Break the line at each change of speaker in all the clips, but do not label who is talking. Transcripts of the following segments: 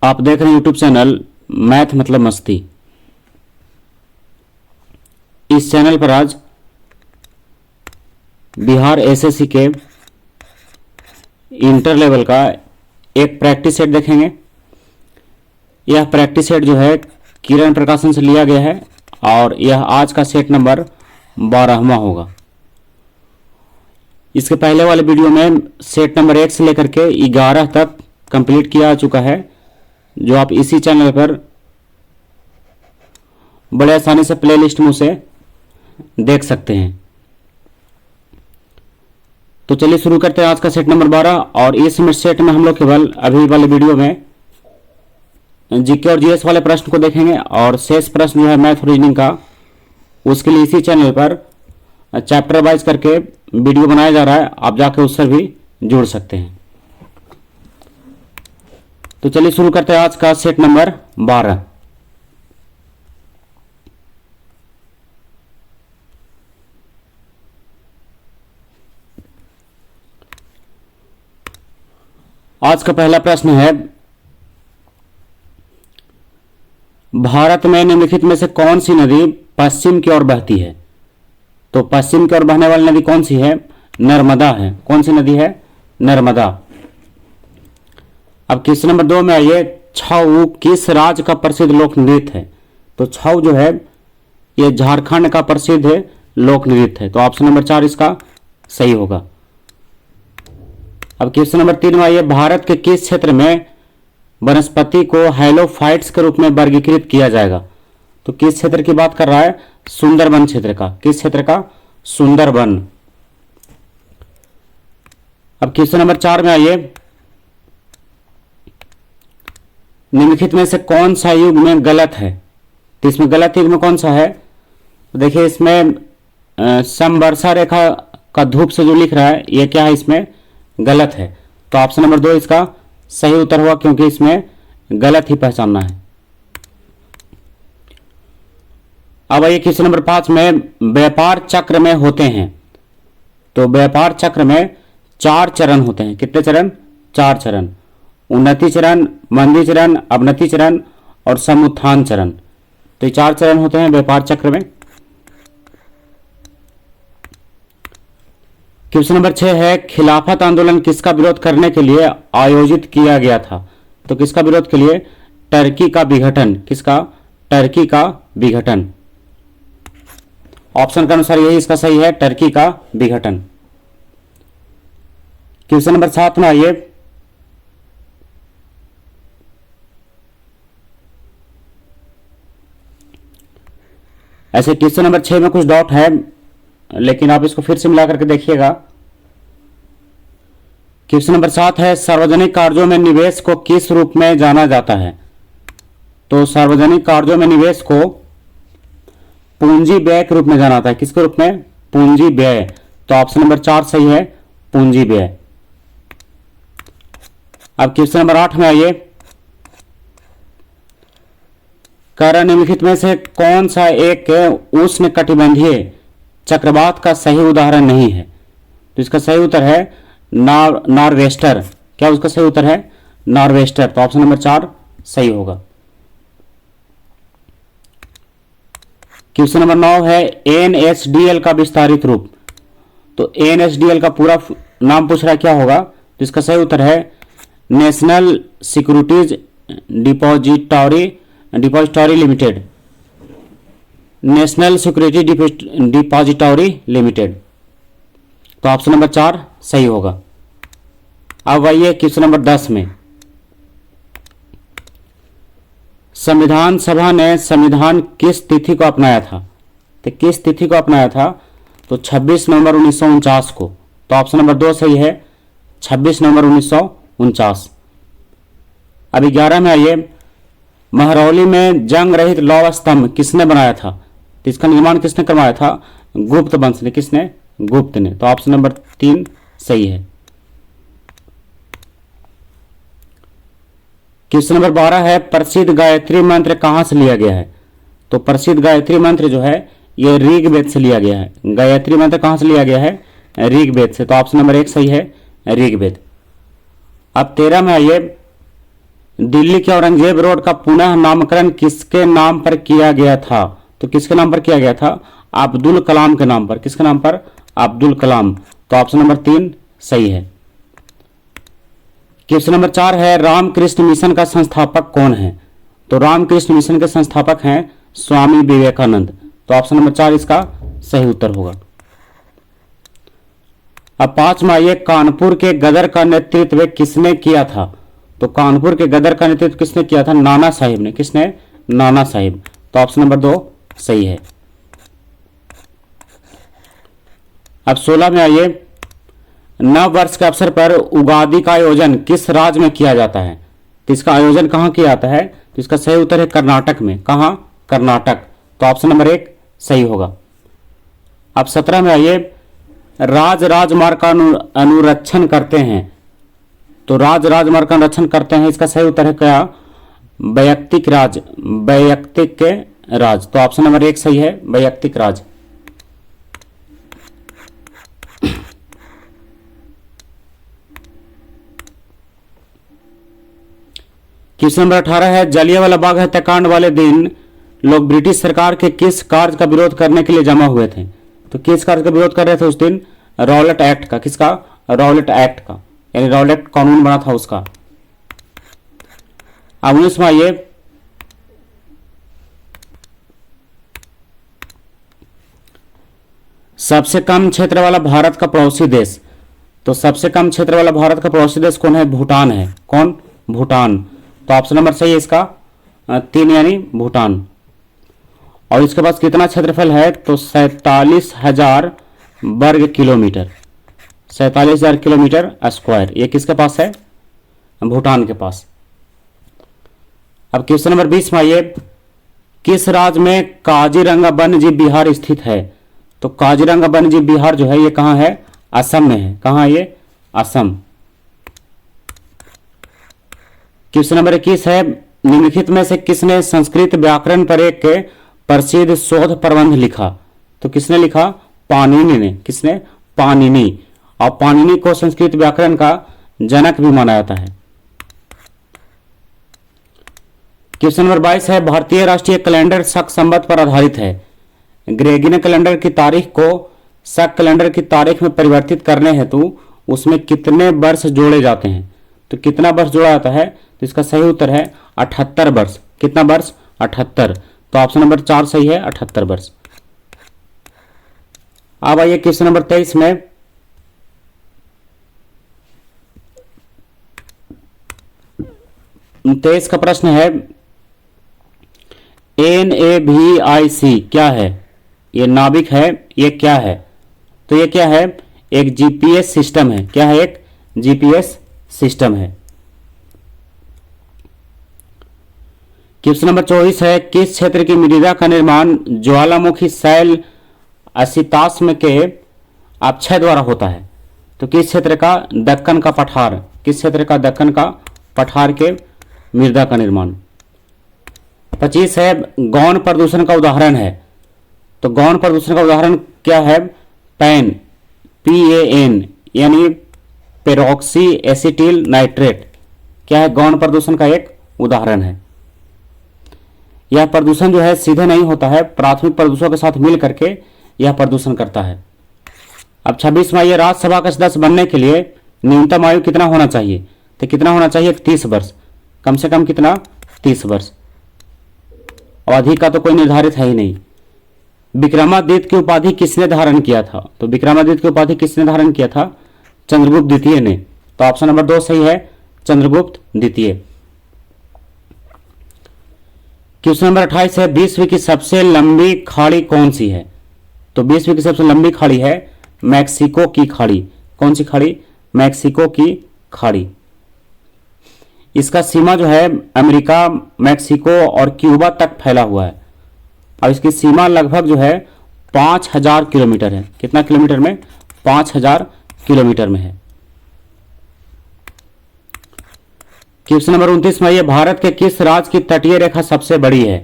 आप देख रहे हैं यूट्यूब चैनल मैथ मतलब मस्ती। इस चैनल पर आज बिहार एसएससी के इंटर लेवल का एक प्रैक्टिस सेट देखेंगे। यह प्रैक्टिस सेट जो है किरण प्रकाशन से लिया गया है और यह आज का सेट नंबर 12वां होगा। इसके पहले वाले वीडियो में सेट नंबर 1 से लेकर के 11 तक कंप्लीट किया जा चुका है, जो आप इसी चैनल पर बड़े आसानी से प्लेलिस्ट में उसे देख सकते हैं। तो चलिए शुरू करते हैं आज का सेट नंबर 12। और इस सेट में हम लोग केवल अभी वाले वीडियो में जीके और जीएस वाले प्रश्न को देखेंगे और शेष प्रश्न जो है मैथ रीजनिंग का, उसके लिए इसी चैनल पर चैप्टर वाइज करके वीडियो बनाया जा रहा है, आप जाके उससे भी जुड़ सकते हैं। तो चलिए शुरू करते हैं आज का सेट नंबर 12। आज का पहला प्रश्न है, भारत में निम्नलिखित में से कौन सी नदी पश्चिम की ओर बहती है? तो पश्चिम की ओर बहने वाली नदी कौन सी है? नर्मदा है। कौन सी नदी है? नर्मदा। अब क्वेश्चन नंबर 2 में आइए, छऊ किस राज्य का प्रसिद्ध लोक नृत्य है? तो छऊ जो है ये झारखंड का प्रसिद्ध लोक नृत्य है। तो ऑप्शन नंबर 4 इसका सही होगा। अब क्वेश्चन नंबर 3 में आइए, भारत के किस क्षेत्र में वनस्पति को हैलोफाइट्स के रूप में वर्गीकृत किया जाएगा? तो किस क्षेत्र की बात कर रहा है? सुंदरबन क्षेत्र का। किस क्षेत्र का? सुंदरबन। अब क्वेश्चन नंबर 4 में आइए, निम्नलिखित में से कौन सा युग में गलत है? तो इसमें गलत युग में कौन सा है? तो देखिए इसमें समवर्षा रेखा का धूप से जो लिख रहा है ये क्या है? इसमें गलत है। तो ऑप्शन नंबर 2 इसका सही उत्तर हुआ, क्योंकि इसमें गलत ही पहचानना है। अब आइए क्वेश्चन नंबर 5 में, व्यापार चक्र में होते हैं। तो व्यापार चक्र में 4 चरण होते हैं। कितने चरण? 4 चरण। उन्नति चरण, मंदी चरण, अवनति चरण और समुत्थान चरण। तो ये 4 चरण होते हैं व्यापार चक्र में। क्वेश्चन नंबर 6 है, खिलाफत आंदोलन किसका विरोध करने के लिए आयोजित किया गया था? तो किसका विरोध के लिए? टर्की का विघटन। किसका? टर्की का विघटन। ऑप्शन के अनुसार यही इसका सही है, टर्की का विघटन। क्वेश्चन नंबर 7 में आइए, ऐसे क्वेश्चन नंबर 6 में कुछ डाउट है, लेकिन आप इसको फिर से मिला करके देखिएगा। क्वेश्चन नंबर 7 है, सार्वजनिक कार्यों में निवेश को किस रूप में जाना जाता है? तो सार्वजनिक कार्यों में निवेश को पूंजी व्यय के रूप में जाना जाता है। किसके रूप में? पूंजी व्यय। तो ऑप्शन नंबर 4 सही है, पूंजी व्यय। अब क्वेश्चन नंबर 8 में आइए, कार्य निम्नलिखित में से कौन सा एक उष्ण कटिबंधीय चक्रवात का सही उदाहरण नहीं है? तो इसका सही उत्तर है नॉर्वेस्टर। क्या उसका सही उत्तर है? नॉर्वेस्टर। तो ऑप्शन नंबर 4 सही होगा। क्वेश्चन नंबर 9 है, एनएसडीएल का विस्तारित रूप। तो एनएसडीएल का पूरा नाम पूछ रहा है, क्या होगा? तो इसका सही उत्तर है national securities depository limited. National security depository limited. तो ऑप्शन नंबर 4 सही होगा। अब आइए क्वेश्चन नंबर 10 में, संविधान सभा ने संविधान किस तिथि को अपनाया था? तो किस तिथि को अपनाया था? तो 26 नवंबर 1949 को। तो ऑप्शन नंबर 2 सही है, 26 नवंबर 1949। अब 11 में आइए, महरौली में जंग रहित लौह स्तंभ किसने बनाया था? तो इसका निर्माण किसने करवाया था? गुप्त वंश ने। किसने? गुप्त ने। तो ऑप्शन नंबर 3 सही है। क्वेश्चन नंबर 12 है, प्रसिद्ध गायत्री मंत्र कहां से लिया गया है? तो प्रसिद्ध गायत्री मंत्र जो है ये ऋग्वेद से लिया गया है। गायत्री मंत्र कहां से लिया गया है? ऋग्वेद से। तो ऑप्शन नंबर 1 सही है, ऋग्वेद। अब 13 में आइए, दिल्ली के औरंगजेब रोड का पुनः नामकरण किसके नाम पर किया गया था? तो किसके नाम पर किया गया था? अब्दुल कलाम के नाम पर। किसके नाम पर? अब्दुल कलाम। तो ऑप्शन नंबर 3 सही है। क्वेश्चन नंबर 4 है, रामकृष्ण मिशन का संस्थापक कौन है? तो रामकृष्ण मिशन के संस्थापक हैं स्वामी विवेकानंद। तो ऑप्शन नंबर 4 इसका सही उत्तर होगा। अब 5वां, ये कानपुर के गदर का नेतृत्व किसने किया था? तो कानपुर के गदर का नेतृत्व किसने किया था? नाना साहिब ने। किसने? नाना साहिब। तो ऑप्शन नंबर 2 सही है। अब 16 में आइए, नव वर्ष के अवसर पर उगादि का आयोजन किस राज्य में किया जाता है? तो इसका आयोजन कहाँ किया जाता है? तो इसका सही उत्तर है कर्नाटक में। कहाँ? कर्नाटक। तो ऑप्शन नंबर 1 सही होगा। अब 17 में आइए, राजमार्ग का अनुरक्षण करते हैं। तो राजमार्ग का अनुरक्षण करते हैं, इसका सही उत्तर है क्या? वैयक्तिक राज। वैयक्तिक राज। तो ऑप्शन नंबर 1 सही है, वैयक्तिक राज। क्वेश्चन नंबर 18 है, जलियांवाला बाग हत्याकांड वाले दिन लोग ब्रिटिश सरकार के किस कार्य का विरोध करने के लिए जमा हुए थे? तो किस कार्य का विरोध कर रहे थे उस दिन? रॉलेट एक्ट का। किसका? रॉलेट एक्ट का, यानी रॉलेट कानून बना था उसका। अब 19वां, ये सबसे कम क्षेत्र वाला भारत का पड़ोसी देश। तो सबसे कम क्षेत्र वाला भारत का पड़ोसी देश कौन है? भूटान है। कौन? भूटान। तो ऑप्शन नंबर सही है इसका 3 यानी भूटान। और इसके पास कितना क्षेत्रफल है? तो 47,000 वर्ग किलोमीटर। 47,000 kilometre square. ये किसके पास है? भूटान के पास। अब क्वेश्चन नंबर 20 में आइए, किस राज्य में काजीरंगा वन्यजीव विहार स्थित है? तो काजीरंगा वन्यजीव विहार जो है ये कहाँ है? असम में है। कहाँ है ये? असम। क्वेश्चन नंबर 21 है, निम्नलिखित में से किसने संस्कृत व्याकरण पर एक प्रसिद्ध शोध प्रबंध लिखा? तो किसने लिखा? पाणिनि ने। किसने? पाणिनि। और पाणिनि को संस्कृत व्याकरण का जनक भी माना जाता है। क्वेश्चन नंबर 22 है, भारतीय राष्ट्रीय कैलेंडर शक संवत पर आधारित है। ग्रेगोरियन कैलेंडर की तारीख को शक कैलेंडर की तारीख में परिवर्तित करने हेतु उसमें कितने वर्ष जोड़े जाते हैं? तो कितना वर्ष जोड़ा जाता है? तो इसका सही उत्तर है 78 वर्ष। कितना वर्ष? 78। तो ऑप्शन नंबर 4 सही है, 78 वर्ष। अब आइए क्वेश्चन नंबर 23 में, तेईस का प्रश्न है, NAVIC क्या है? ये नाविक है, ये क्या है? तो ये क्या है? एक GPS सिस्टम है। क्या है? एक GPS सिस्टम है। क्वेश्चन नंबर 24 है, किस क्षेत्र की मृदा का निर्माण ज्वालामुखी शैल असिताश्म के अपक्षय द्वारा होता है? तो किस क्षेत्र का? दक्कन का पठार। किस क्षेत्र का? दक्कन का पठार के मृदा का निर्माण। 25 है, गौण प्रदूषण का उदाहरण है। तो गौण प्रदूषण का उदाहरण क्या है? पैन, PAN यानी पेरोक्सी एसिटिल नाइट्रेट। क्या है? गौण प्रदूषण का एक उदाहरण है। यह प्रदूषण जो है सीधे नहीं होता है, प्राथमिक प्रदूषकों के साथ मिल करके यह प्रदूषण करता है। अब 26वां, ये राज्यसभा का सदस्य बनने के लिए न्यूनतम आयु कितना होना चाहिए? तो कितना होना चाहिए? 30 वर्ष। कम से कम कितना? 30 वर्ष। और अधिक का तो कोई निर्धारित है ही नहीं। विक्रमादित्य की उपाधि किसने धारण किया था? तो विक्रमादित्य की उपाधि किसने धारण किया था? चंद्रगुप्त द्वितीय ने। तो ऑप्शन नंबर 2 सही है, चंद्रगुप्त द्वितीय। क्वेश्चन नंबर 28 है, विश्व की सबसे लंबी खाड़ी कौन सी है? तो विश्व की सबसे लंबी खाड़ी है मैक्सिको की खाड़ी। कौन सी खाड़ी? मैक्सिको की खाड़ी। इसका सीमा जो है अमेरिका, मैक्सिको और क्यूबा तक फैला हुआ है। और इसकी सीमा लगभग जो है 5000 किलोमीटर है। कितना किलोमीटर में? 5000 किलोमीटर में है। क्वेश्चन नंबर 29 में, ये भारत के किस राज्य की तटीय रेखा सबसे बड़ी है?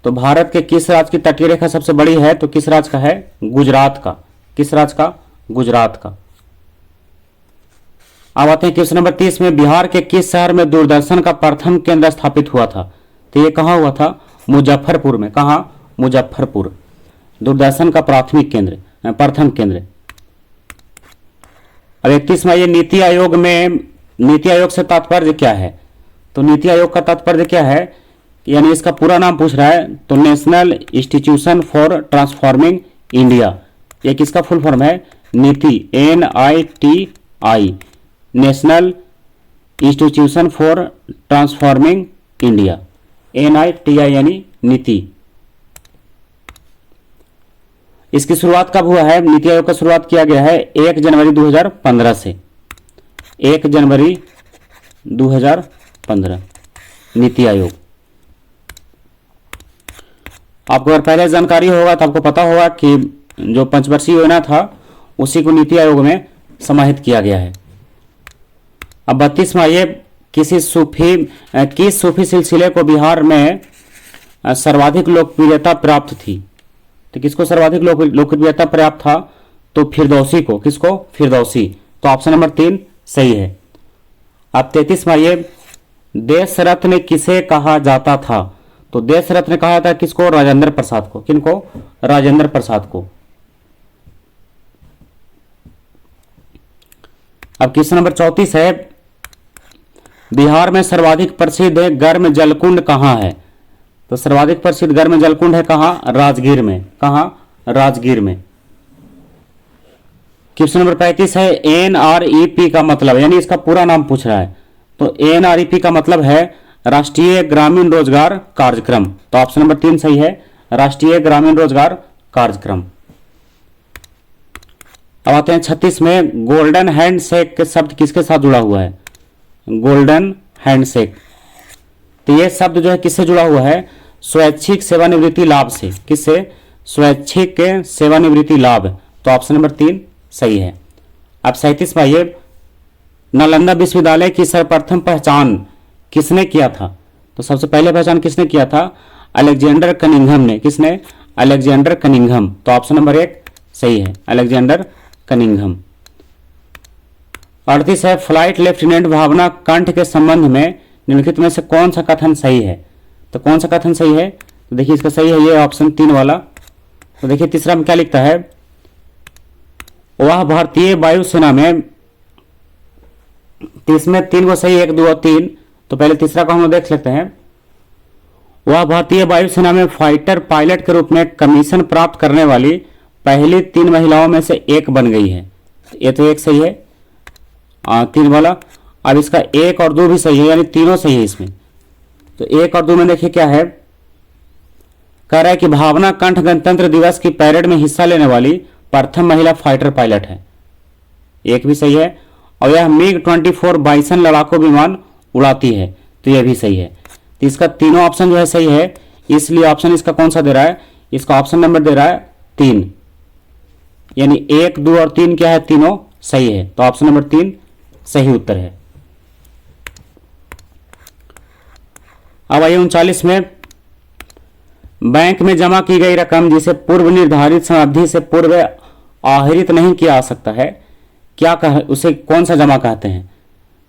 तो भारत के किस राज्य की तटीय रेखा सबसे बड़ी है? तो किस राज्य का है? गुजरात का। किस राज्य का? गुजरात का। अब आते हैं क्वेश्चन नंबर 30 में, बिहार के किस शहर में दूरदर्शन का प्रथम केंद्र स्थापित हुआ था? तो ये कहाँ हुआ था? मुजफ्फरपुर में। कहाँ? मुजफ्फरपुर, दूरदर्शन का प्राथमिक केंद्र, प्रथम केंद्र। अब 31 में, ये नीति आयोग में, नीति आयोग से तात्पर्य क्या है? तो नीति आयोग का तात्पर्य क्या है, यानी इसका पूरा नाम पूछ रहा है, तो national institution for transforming India. ये किसका फुल फॉर्म है? नीति, NITI, national institution for transforming India, NITI यानी नीति। इसकी शुरुआत कब हुआ है? नीति आयोग का शुरुआत किया गया है 1 जनवरी 2015 से। 1 जनवरी 2015 नीति आयोग। आपको अगर पहले जानकारी होगा तो आपको पता होगा कि जो पंचवर्षीय योजना था उसी को नीति आयोग में समाहित किया गया है। अब 32वां, ये किस सूफी सिलसिले को बिहार में सर्वाधिक लोकप्रियता प्राप्त थी? तो किसको सर्वाधिक लोकप्रियता प्राप्त था? तो फिरदौसी को। किसको? फिरदौसी। तो ऑप्शन नंबर 3 सही है। अब 33वां, ये देश रत्न किसे कहा जाता था? तो देश रत्न कहा जाता है किसको? राजेंद्र प्रसाद को। किनको? राजेंद्र प्रसाद को। अब क्वेश्चन नंबर 34 है, बिहार में सर्वाधिक प्रसिद्ध गर्म जलकुंड कहाँ है? तो सर्वाधिक प्रसिद्ध गर्म जलकुंड है कहाँ? राजगीर में। कहाँ? राजगीर में। क्वेश्चन नंबर 35 है, NREP का मतलब, यानी इसका पूरा नाम पूछ रहा है। तो NREP का मतलब है राष्ट्रीय ग्रामीण रोजगार कार्यक्रम। तो ऑप्शन नंबर 3 सही है, राष्ट्रीय ग्रामीण रोजगार कार्यक्रम। अब आते हैं 36 में, गोल्डन हैंडशेक शब्द किसके साथ जुड़ा हुआ है? Golden handshake. तो ये शब्द जो है किससे जुड़ा हुआ है? स्वैच्छिक सेवानिवृत्ति लाभ से। किससे? स्वैच्छिक सेवानिवृत्ति लाभ। तो ऑप्शन नंबर 3 सही है। अब 37वां, ये नालंदा विश्वविद्यालय की सर्वप्रथम पहचान किसने किया था? तो सबसे पहले पहचान किसने किया था? अलेक्जेंडर कनिंघम ने। किसने? Alexander Cunningham. तो ऑप्शन नंबर 1 सही है, अलेक्जेंडर कनिंघम। 38 है, फ्लाइट लेफ्टिनेंट भावना कंठ के संबंध में निम्नलिखित में से कौन सा कथन सही है? तो कौन सा कथन सही है? तो देखिए इसका सही है ये ऑप्शन 3 वाला। तो देखिए तीसरा में क्या लिखता है, वह भारतीय वायुसेना में, इसमें 3 को सही, 1 2 और 3। तो पहले तीसरा को हम लोग देख लेते हैं। वह भारतीय वायुसेना में फाइटर पायलट के रूप में कमीशन प्राप्त करने वाली पहली 3 महिलाओं में से एक बन गई है। ये तो 1 सही है, 3 वाला। अब इसका 1 और 2 भी सही है, यानी तीनों सही है इसमें। तो 1 और 2 में देखिए क्या है, कह रहा है कि भावना कंठ गणतंत्र दिवस की पैरेड में हिस्सा लेने वाली प्रथम महिला फाइटर पायलट है। 1 भी सही है। और यह MiG-24 बाइसन लड़ाकू विमान उड़ाती है। तो यह भी सही है। तो इसका तीनों ऑप्शन जो है सही है, इसलिए ऑप्शन इसका कौन सा दे रहा है? इसका ऑप्शन नंबर दे रहा है 3, यानी 1 2 और 3 क्या है? तीनों सही है। तो ऑप्शन नंबर 3 सही उत्तर है। अब आइए 39 में, बैंक में जमा की गई रकम जिसे पूर्व निर्धारित समयावधि से पूर्व आहरित नहीं किया जा सकता है, क्या कह, उसे कौन सा जमा कहते हैं?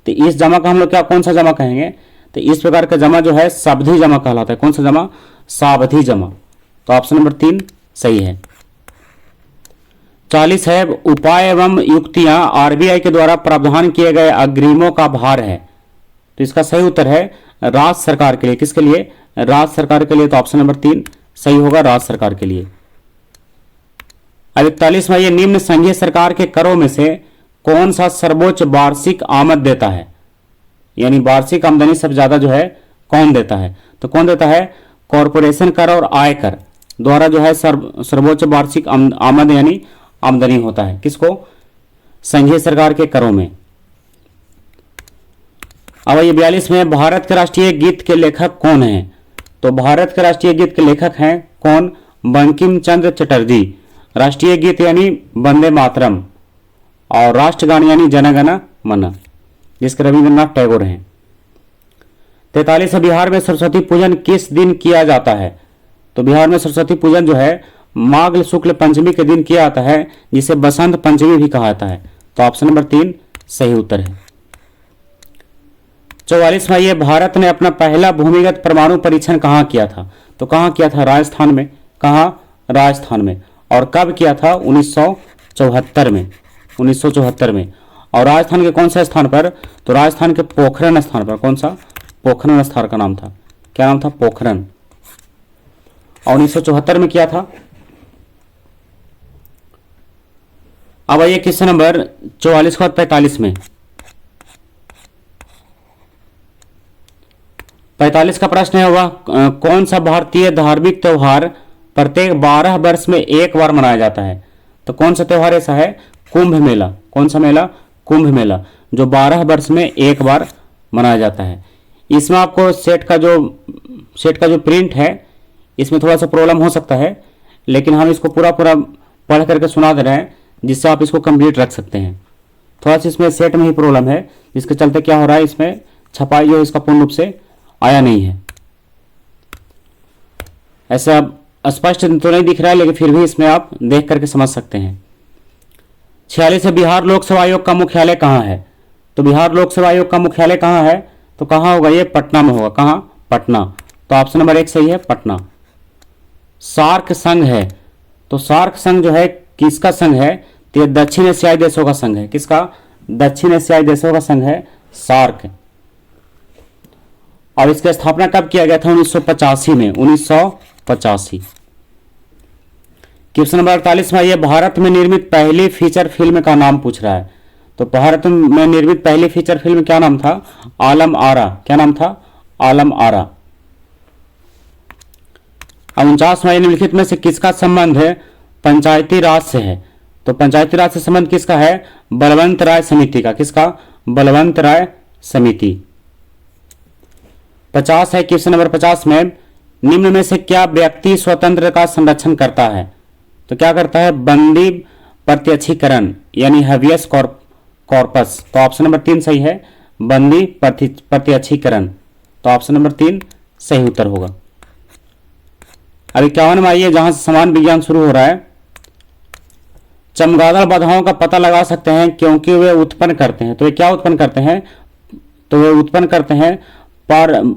तो इस जमा का हम लोग क्या कौन सा जमा कहेंगे? तो इस प्रकार का जमा जो है सावधि जमा कहलाता है। कौन सा जमा? सावधि जमा। तो ऑप्शन नंबर 3 सही है। 40 है, उपाय एवं युक्तियां RBI के द्वारा प्रावधान किए गए अग्रिमों का भार है। तो इसका सही उत्तर है राज्य सरकार के लिए। किसके लिए? राज्य सरकार के लिए। तो ऑप्शन नंबर 3 सही होगा, राज्य सरकार के लिए। अब 41 में, ये निम्न संघीय सरकार के करों में से कौन सा सर्वोच्च वार्षिक आमद देता है? यानी वार्षिक आमदनी सबसे ज्यादा जो है कौन देता है? तो कौन देता है? कॉरपोरेशन कर और आयकर द्वारा जो है सर्वोच्च वार्षिक आमद यानी आमदनी होता है। किसको? संघीय सरकार के करों में। अब ये 42 में, भारत के राष्ट्रीय गीत के लेखक कौन हैं? तो भारत के राष्ट्रीय गीत के लेखक हैं कौन? बंकिम चंद्र चटर्जी। राष्ट्रीय गीत यानी वंदे मातरम, और राष्ट्रगान यानी जनगण मन, जिसके रविंद्रनाथ टैगोर हैं। 43 है, बिहार में सरस्वती पूजन किस दिन किया जाता है? तो बिहार में सरस्वती पूजन जो है माघ शुक्ल पंचमी के दिन किया जाता है, जिसे बसंत पंचमी भी कहा जाता है। तो ऑप्शन नंबर 3 सही उत्तर है। 44वां, ये भारत ने अपना पहला भूमिगत परमाणु परीक्षण कहाँ किया था? तो कहाँ किया था? राजस्थान में। कहाँ? राजस्थान में। और कब किया था? 1974 में। 1974 में। और राजस्थान के कौन सा स्थान पर? तो राजस्थान के पोखरण स्थान पर। कौन सा? पोखरण स्थान का नाम था। क्या नाम था? पोखरण। और 1974 में किया था। अब आइए क्वेश्चन नंबर 44 के बाद 45 में। 45 का प्रश्न है, वह कौन सा भारतीय धार्मिक त्योहार प्रत्येक 12 वर्ष में एक बार मनाया जाता है? तो कौन सा त्योहार ऐसा है? कुंभ मेला। कौन सा मेला? कुंभ मेला, जो 12 वर्ष में एक बार मनाया जाता है। इसमें आपको सेट का जो प्रिंट है, इसमें थोड़ा सा प्रॉब्लम हो सकता है, लेकिन हम इसको पूरा पढ़ करके सुना दे रहे हैं, जिससे आप इसको कंप्लीट रख सकते हैं। थोड़ा सा इसमें सेट में ही प्रॉब्लम है, जिसके चलते क्या हो रहा है, इसमें छपाई जो इसका पूर्ण रूप से आया नहीं है। ऐसा स्पष्ट तो नहीं दिख रहा है, लेकिन फिर भी इसमें आप देख करके समझ सकते हैं। 46 है, बिहार लोक सेवा आयोग का मुख्यालय कहाँ है? तो बिहार लोक सेवा आयोग का मुख्यालय कहाँ है? तो कहाँ होगा? ये पटना में होगा। कहाँ? पटना। तो ऑप्शन नंबर 1 सही है, पटना। सार्क संघ है, तो सार्क संघ जो है किसका संघ है? तो ये दक्षिण एशियाई देशों का संघ है। किसका? दक्षिण एशियाई देशों का संघ है सार्क। और इसकी स्थापना कब किया गया था? 1985 में। 1985। क्वेश्चन नंबर 48 में, ये भारत में निर्मित पहली फीचर फिल्म का नाम पूछ रहा है। तो भारत में निर्मित पहली फीचर फिल्म क्या नाम था? आलम आरा। क्या नाम था? आलम आरा। अब 49वां, निम्नलिखित में से किसका संबंध है पंचायती राज से है? तो पंचायती राज से संबंध किसका है? बलवंत राय समिति का। किसका? बलवंत राय समिति। 50 है, क्वेश्चन नंबर 50 में, निम्न में से क्या व्यक्ति स्वतंत्र का संरक्षण करता है? तो क्या करता है? बंदी प्रत्यक्षीकरण, यानी हैबियस कॉर्पस। तो ऑप्शन नंबर 3 सही है, बंदी प्रत्यक्षीकरण। तो ऑप्शन नंबर 3 सही उत्तर होगा। अब 51 में आइए, जहां से समान विज्ञान शुरू हो रहा है। चमगादड़ बाधाओं का पता लगा सकते हैं क्योंकि वे उत्पन्न करते हैं। तो वे क्या उत्पन्न करते हैं? तो वे उत्पन्न करते हैं पर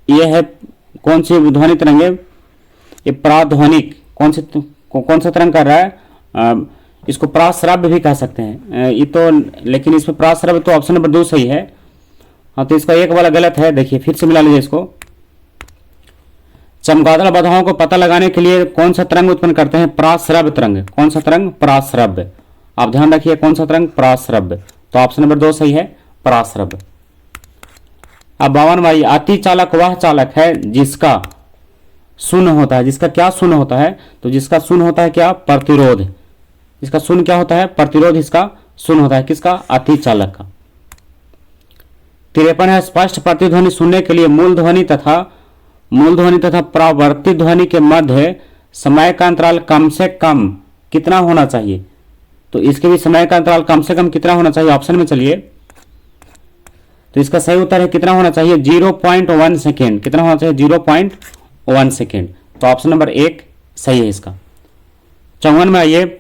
यह है कौन सी ध्वनि तरंगे? ये प्राध्वनिक। कौन सा तरंग कर रहा है? इसको प्राश्रव्य भी कह सकते हैं। ये तो, लेकिन इसमें प्राश्रव्य तो ऑप्शन नंबर 2 सही है। हाँ, तो इसका एक वाला गलत है। देखिए फिर से मिला लीजिए इसको। चमगादड़ बाधाओं को पता लगाने के लिए कौन सा तरंग उत्पन्न करते हैं? प्राश्रव्य तरंग। कौन सा तरंग? प्राश्रव्य। आप ध्यान रखिए, कौन सा तरंग? प्राश्रव्य। तो ऑप्शन नंबर 2 सही है, प्राश्रव्य। अब 52 भाई, अति चालक वह चालक है जिसका शून्य होता है। जिसका क्या शून्य होता है? तो जिसका शून्य होता है क्या? प्रतिरोध। इसका शून्य क्या होता है? प्रतिरोध इसका शून्य होता है। किसका? अति चालक का। 53 है, स्पष्ट प्रतिध्वनि सुनने के लिए मूल ध्वनि तथा परावर्तित ध्वनि के मध्य समय का अंतराल कम से कम कितना होना चाहिए? तो इसके भी समय का अंतराल कम से कम कितना होना चाहिए? ऑप्शन में चलिए। तो इसका सही उत्तर है कितना होना चाहिए? 0.1 सेकेंड। कितना होना चाहिए? 0.1 सेकेंड। तो ऑप्शन नंबर 1 सही है इसका। 54 में आइए,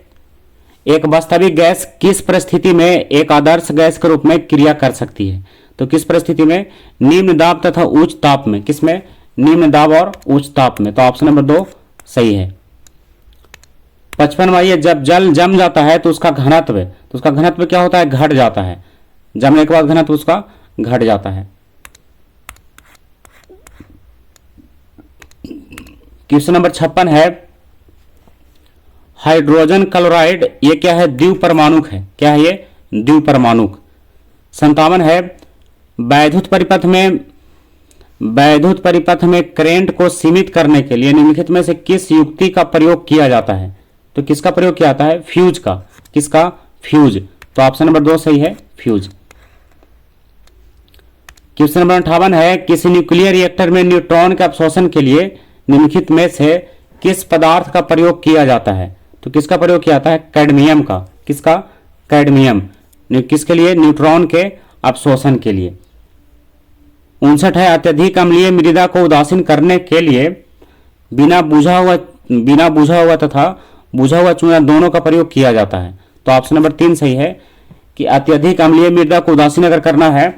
एक वास्तविक गैस किस परिस्थिति में एक आदर्श गैस के रूप में क्रिया कर सकती है? तो किस परिस्थिति में? निम्न दाब तथा उच्च ताप में। किसमें? निम्न दाब और उच्च ताप में। तो ऑप्शन नंबर 2 सही है। 55 में आइए, जब जल जम जाता है तो उसका घनत्व क्या होता है? घट जाता है। जमने के बाद घनत्व उसका घट जाता है। क्वेश्चन नंबर 56 है, हाइड्रोजन क्लोराइड ये क्या है? द्विपरमाणुक है। क्या है ये? द्विपरमाणुक। 57 है, वैद्युत परिपथ में करंट को सीमित करने के लिए निम्नलिखित में से किस युक्ति का प्रयोग किया जाता है? तो किसका प्रयोग किया जाता है? फ्यूज का। किसका? फ्यूज। तो ऑप्शन नंबर 2 सही है, फ्यूज। क्वेश्चन नंबर 58 है, किसी न्यूक्लियर रिएक्टर में न्यूट्रॉन के अवशोषण के लिए निम्नलिखित में से किस पदार्थ का प्रयोग किया जाता है? तो किसका प्रयोग किया जाता है? कैडमियम का। किसका? कैडमियम। किसके लिए? न्यूट्रॉन के अवशोषण के लिए। 59 है, अत्यधिक अम्लीय मृदा को उदासीन करने के लिए बिना बुझा हुआ तथा बुझा हुआ चूना दोनों का प्रयोग किया जाता है। तो ऑप्शन नंबर 3 सही है कि अत्यधिक अम्लीय मृदा को उदासीन अगर करना है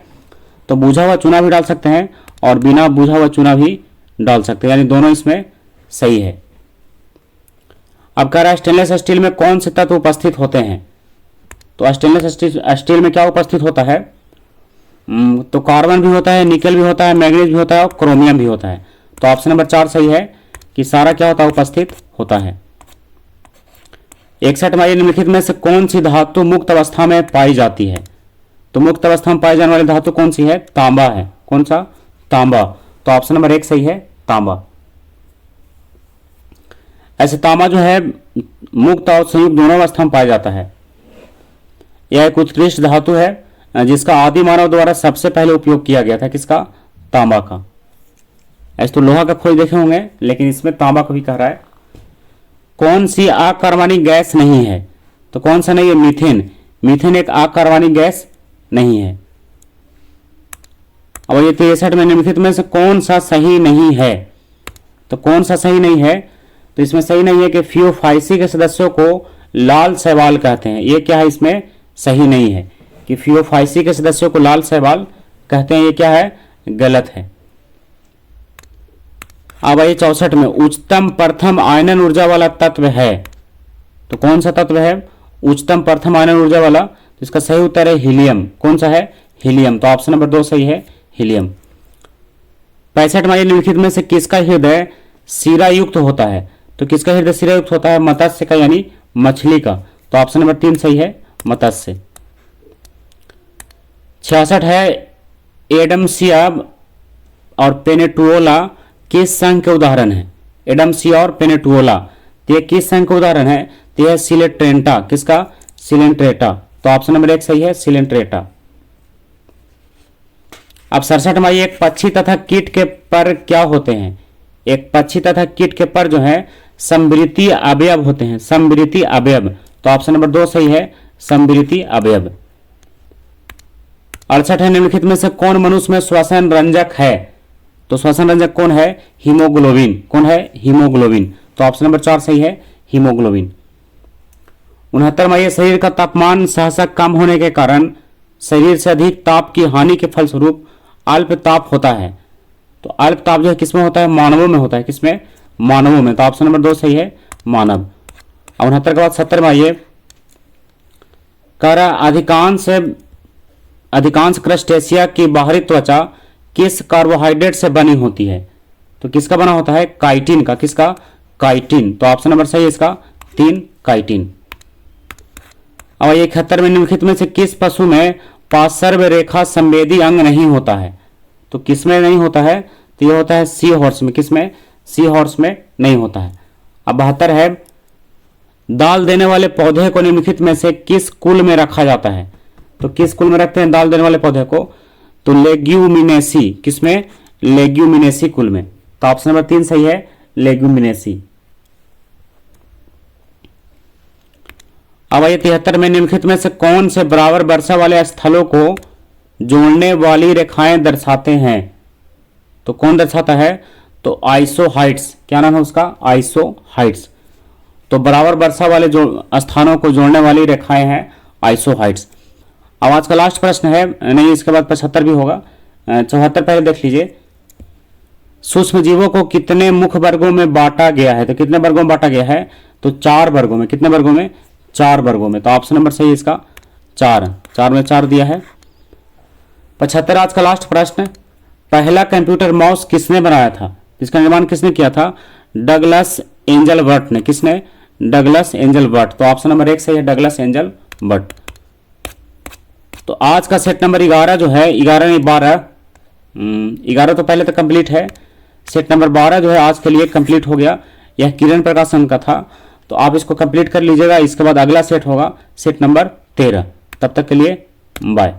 तो बुझा हुआ चूना भी डाल सकते हैं और बिना बुझा हुआ चूना भी डाल सकते हैं, यानी दोनों इसमें सही है। अब कह रहा है स्टेनलेस स्टील में कौन से तत्व उपस्थित होते हैं? तो स्टेनलेस स्टील में क्या उपस्थित होता है? तो कार्बन भी होता है, निकल भी होता है, मैग्नीज भी होता है और क्रोमियम भी होता है। तो ऑप्शन नंबर 4 सही है कि सारा क्या होता है? उपस्थित होता है। 61 में निम्नलिखित में से कौन सी धातु मुक्त अवस्था में पाई जाती है? तो मुक्त अवस्था में पाई जाने वाली धातु कौन सी है? तांबा है। कौन सा? तांबा। तो ऑप्शन नंबर 1 सही है, तांबा। ऐसे तांबा जो है मुक्त और संयुक्त दोनों अवस्था में पाया जाता है। यह एक उत्कृष्ट धातु है जिसका आदि मानव द्वारा सबसे पहले उपयोग किया गया था। किसका? तांबा का। ऐसे तो लोहा का खोज देखे होंगे, लेकिन इसमें तांबा को भी कह रहा है। कौन सी अकार्बनिक गैस नहीं है? तो कौन सा नहीं है? मीथेन। मीथेन एक अकार्बनिक गैस नहीं है। अब ये 63 में निम्नलिखित में से कौन सा सही नहीं है? तो कौन सा सही नहीं है? तो इसमें सही नहीं है कि फियोफाइसी के सदस्यों को लाल शैवाल कहते हैं। ये क्या है? इसमें सही नहीं है कि फियोफाइसी के सदस्यों को लाल शैवाल कहते हैं। ये क्या है? गलत है। अब आइए 64 में उच्चतम प्रथम आयनन ऊर्जा वाला तत्व है। तो कौन सा तत्व है उच्चतम प्रथम आयनन ऊर्जा वाला? तो इसका सही उत्तर है हीलियम। कौन सा है? हीलियम। तो ऑप्शन नंबर 2 सही है, हीलियम। 65 में निम्नलिखित में से किसका हृदय सिरा युक्त होता है? तो किसका हृदय सिरा युक्त होता है? मत्स्य का, यानी मछली का। तो ऑप्शन नंबर 3 सही है, मत्स्य। 66 है एडम्सिया और पेनेटुओला किस संघ के उदाहरण है? एडम्सिया और पेनेटुओला तो ये किस संघ के उदाहरण है? तो यह सिलेट्रेंटा। किसका? सिलेंट्रेटा। तो ऑप्शन नंबर 1 सही है, सिलेंट्रेटा। अब 67 में एक पक्षी तथा कीट के पर क्या होते हैं? एक पक्षी तथा कीट के पर जो है समवृत्तीय अवयव होते हैं। समवृत्तीय अवयव। तो ऑप्शन नंबर 2 सही है, समवृत्तीय अवयव। 68 है निम्नलिखित में से कौन मनुष्य में श्वसन रंजक है? तो श्वसन रंजक कौन है? हीमोग्लोबिन। कौन है? हीमोग्लोबिन। तो ऑप्शन नंबर 4 सही है, हीमोग्लोबिन। 69 में शरीर का तापमान सहसा कम होने के कारण शरीर से अधिक ताप की हानि के फलस्वरूप अल्प ताप होता है। तो अल्प ताप जो है किसमें होता है? मानवों में होता है। किसमें? मानवों में। तो ऑप्शन नंबर 2 सही है, मानव। अब 69 के बाद 70 में आइए कर अधिकांश क्रस्टेशिया की बाहरी त्वचा किस कार्बोहाइड्रेट से बनी होती है? तो किसका बना होता है? काइटिन का। किसका? काइटिन। तो ऑप्शन नंबर सही है इसका 3, काइटिन। अब 71 में निम्नलिखित में से किस पशु में पार्श्व रेखा संवेदी अंग नहीं होता है? तो किसमें नहीं होता है? तो ये होता है सी हॉर्स में। किसमें? सी हॉर्स में नहीं होता है। अब 72 है दाल देने वाले पौधे को निम्नलिखित में से किस कुल में रखा जाता है? तो किस कुल में रखते हैं दाल देने वाले पौधे को? तो लेग्यूमिनेसी। किसमें? लेग्यूमिनेसी कुल में। तो ऑप्शन नंबर 3 सही है, लेग्यूमिनेसी। अब आइए 73 में निम्नलिखित में से कौन से बराबर वर्षा वाले स्थलों को जोड़ने वाली रेखाएं दर्शाते हैं? तो कौन दर्शाता है? तो आइसोहाइट्स। क्या नाम है उसका? आइसोहाइट्स। तो बराबर वर्षा वाले जो स्थानों को जोड़ने वाली रेखाएं हैं आइसोहाइट्स। अब आज का लास्ट प्रश्न है, नहीं इसके बाद 75 भी होगा। 74 पहले देख लीजिए। सूक्ष्म जीवों को कितने मुख्य वर्गों में बांटा गया है? तो कितने वर्गों में बांटा गया है? तो 4 वर्गों में। कितने वर्गों में? 4 वर्गों में। तो ऑप्शन नंबर सही है इसका 4। 4 में 4 दिया है। 75 आज का लास्ट प्रश्न। पहला कंप्यूटर माउस किसने बनाया था? इसका निर्माण किसने किया था? डगलस एंजलबर्ट ने। किसने? Douglas Engelbart. तो ऑप्शन नंबर 1 सही है, डगलस एंजलबर्ट। तो आज का सेट नंबर 11 जो है 11 नहीं 12 तो पहले तो कंप्लीट है। सेट नंबर 12 जो है आज के लिए कंप्लीट हो गया। यह किरण प्रकाशन का था, तो आप इसको कंप्लीट कर लीजिएगा। इसके बाद अगला सेट होगा सेट नंबर 13। तब तक के लिए बाय।